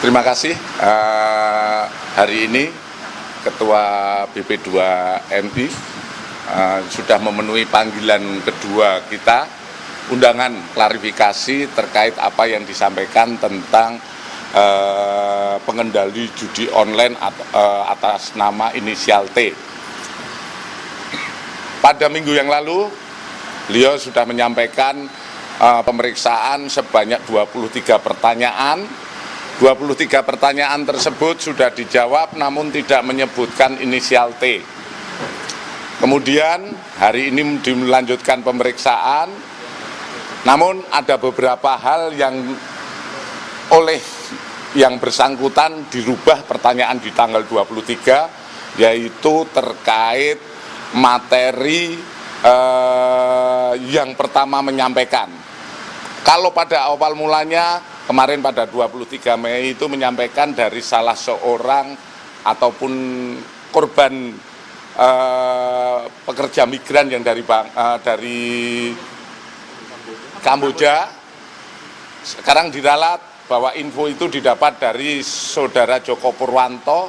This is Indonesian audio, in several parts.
Terima kasih. Hari ini Ketua BP2MI sudah memenuhi panggilan kedua kita, undangan klarifikasi terkait apa yang disampaikan tentang pengendali judi online atas nama inisial T. Pada minggu yang lalu, beliau sudah menyampaikan pemeriksaan sebanyak 23 pertanyaan. 23 pertanyaan tersebut sudah dijawab namun tidak menyebutkan inisial T. Kemudian hari ini dilanjutkan pemeriksaan, namun ada beberapa hal yang oleh yang bersangkutan dirubah pertanyaan di tanggal 23, yaitu terkait materi yang pertama menyampaikan. Kalau pada awal mulanya kemarin pada 23 Mei itu menyampaikan dari salah seorang ataupun korban pekerja migran yang dari Kamboja. Sekarang diralat bahwa info itu didapat dari saudara Joko Purwanto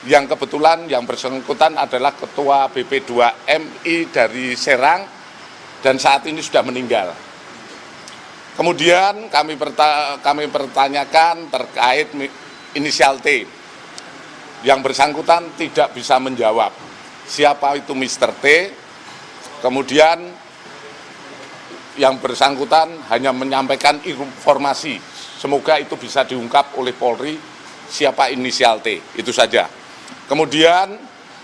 yang kebetulan yang bersangkutan adalah Ketua BP2MI dari Serang dan saat ini sudah meninggal. Kemudian kami pertanyakan terkait inisial T. Yang bersangkutan tidak bisa menjawab siapa itu Mr. T. Kemudian yang bersangkutan hanya menyampaikan informasi. Semoga itu bisa diungkap oleh Polri siapa inisial T. Itu saja. Kemudian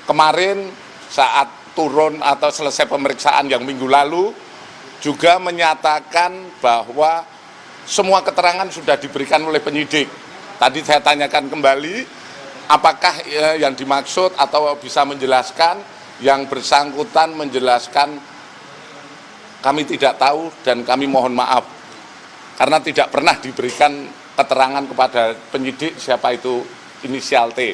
kemarin saat turun atau selesai pemeriksaan yang minggu lalu juga menyatakan bahwa semua keterangan sudah diberikan oleh penyidik. Tadi saya tanyakan kembali, apakah yang dimaksud atau bisa menjelaskan, yang bersangkutan menjelaskan kami tidak tahu dan kami mohon maaf. Karena tidak pernah diberikan keterangan kepada penyidik siapa itu inisial T.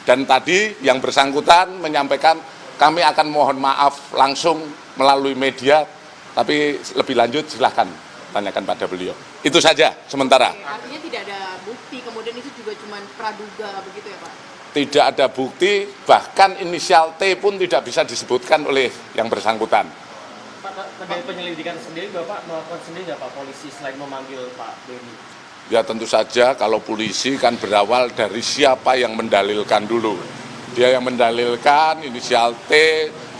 Dan tadi yang bersangkutan menyampaikan kami akan mohon maaf langsung melalui media. Tapi lebih lanjut silahkan tanyakan pada beliau. Itu saja sementara. Artinya tidak ada bukti, kemudian itu juga cuma praduga begitu ya Pak? Tidak ada bukti, bahkan inisial T pun tidak bisa disebutkan oleh yang bersangkutan. Pak, dari penyelidikan sendiri Bapak melakukan sendiri nggak Pak polisi selain memanggil Pak Beni? Ya tentu saja kalau polisi kan berawal dari siapa yang mendalilkan dulu. Dia yang mendalilkan inisial T,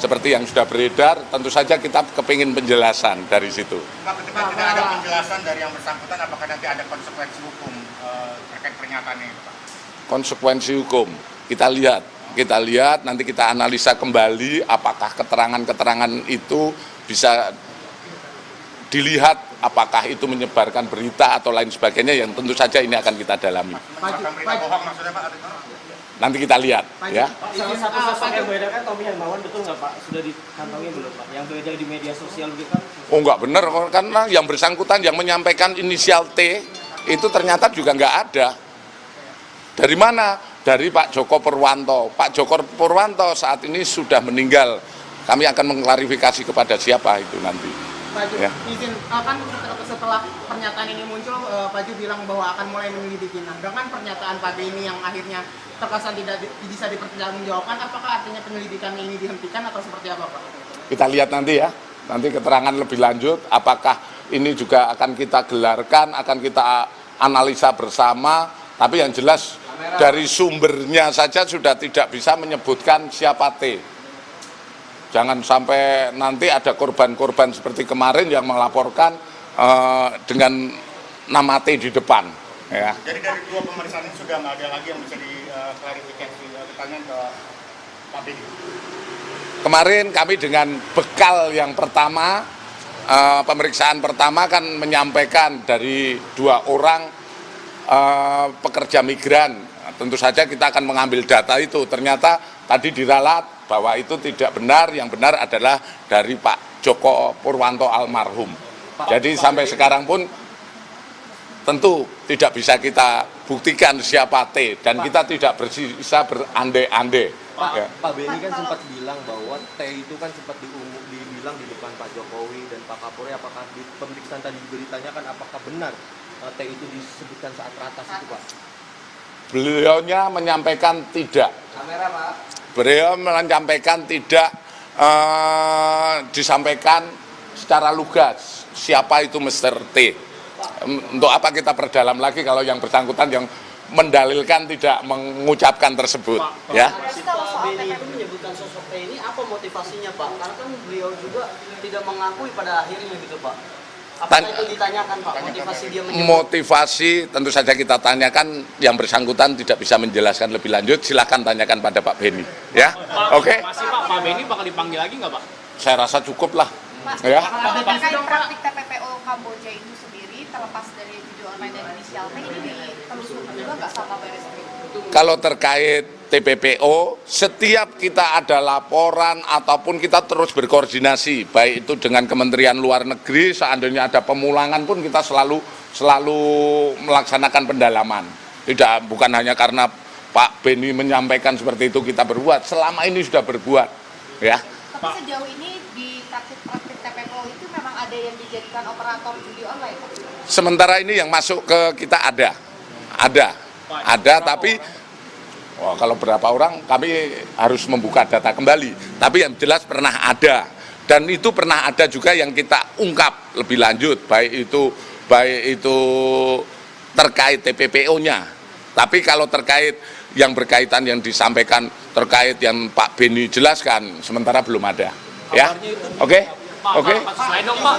seperti yang sudah beredar, tentu saja kita kepingin penjelasan dari situ. Pak, ketika tidak ada penjelasan dari yang bersangkutan, apakah nanti ada konsekuensi hukum terkait pernyataannya itu, Pak? Konsekuensi hukum, kita lihat, nanti kita analisa kembali apakah keterangan-keterangan itu bisa dilihat, apakah itu menyebarkan berita atau lain sebagainya, yang tentu saja ini akan kita dalami. Menyebarkan berita bohong maksudnya Pak? Nanti kita lihat, ya. Pak, salah satu sosok yang beredar kan Tommy Hermawan, betul nggak Pak? Sudah dikantongi belum Pak? Yang beredar di media sosial gitu kan? Oh nggak benar, karena yang bersangkutan yang menyampaikan inisial T itu ternyata juga nggak ada. Dari mana? Dari Pak Joko Purwanto. Pak Joko Purwanto saat ini sudah meninggal. Kami akan mengklarifikasi kepada siapa itu nanti. Pak Ju, Ya. izin, kan setelah pernyataan ini muncul, Pak Ju bilang bahwa akan mulai menyelidiki. Nah, dengan pernyataan Pak Beni yang akhirnya terkesan tidak bisa dipertanggungjawabkan, apakah artinya penyelidikan ini dihentikan atau seperti apa, Pak? Kita lihat nanti ya, nanti keterangan lebih lanjut, apakah ini juga akan kita gelarkan, akan kita analisa bersama, tapi yang jelas dari sumbernya saja sudah tidak bisa menyebutkan siapa T. Jangan sampai nanti ada korban-korban seperti kemarin yang melaporkan dengan nama T di depan. Ya. Jadi dari dua pemeriksaan ini sudah nggak ada lagi yang bisa diklarifikasi, pertanyaan ke Pak Beni? Kemarin kami dengan bekal yang pertama, pemeriksaan pertama kan menyampaikan dari 2 orang pekerja migran. Tentu saja kita akan mengambil data itu. Ternyata tadi diralat bahwa itu tidak benar, yang benar adalah dari Pak Joko Purwanto almarhum. Jadi sampai sekarang pun tentu tidak bisa kita buktikan siapa T dan kita tidak bisa berandai-andai. Pak Beni kan sempat bilang bahwa T itu kan sempat dibilang di depan Pak Jokowi dan Pak Kapolri. Apakah di pemeriksaan tadi juga ditanyakan apakah benar T itu disebutkan saat ratas itu Pak? beliaunya menyampaikan tidak. Beliau menyampaikan tidak disampaikan secara lugas siapa itu Mr. T. Untuk apa kita perdalam lagi kalau yang bersangkutan yang mendalilkan tidak mengucapkan tersebut, ya. Kalau soal Benny itu menyebutkan sosok T ini apa motivasinya Pak? Karena kan beliau juga tidak mengakui pada akhirnya gitu Pak. Apakah itu ditanyakan Pak, motivasi dia menyebut? Motivasi tentu saja kita tanyakan, yang bersangkutan tidak bisa menjelaskan lebih lanjut, silahkan tanyakan pada Pak Benny, ya. Oke? Masih Pak Benny bakal dipanggil lagi nggak Pak? Saya rasa cukup lah, Pak, ya. kalau terkait praktik TPPO Kamboja itu sendiri, terlepas dari video online dan inisial T, ini ditelusuri juga nggak sama Baris Krim? Kalau terkait TPPO, setiap kita ada laporan ataupun kita terus berkoordinasi, baik itu dengan Kementerian Luar Negeri, seandainya ada pemulangan pun kita selalu melaksanakan pendalaman. Bukan hanya karena Pak Benny menyampaikan seperti itu kita berbuat, selama ini sudah berbuat, ya. Tapi sejauh ini di praktik TPPO itu memang ada yang dijadikan operator judi online, Pak? Sementara ini yang masuk ke kita ada, tapi kalau berapa orang kami harus membuka data kembali. Tapi yang jelas pernah ada, dan itu pernah ada juga yang kita ungkap lebih lanjut, baik itu terkait TPPO-nya. Tapi kalau terkait yang berkaitan yang disampaikan terkait yang Pak Benny jelaskan, sementara belum ada. Ya, oke. Slide dong Pak.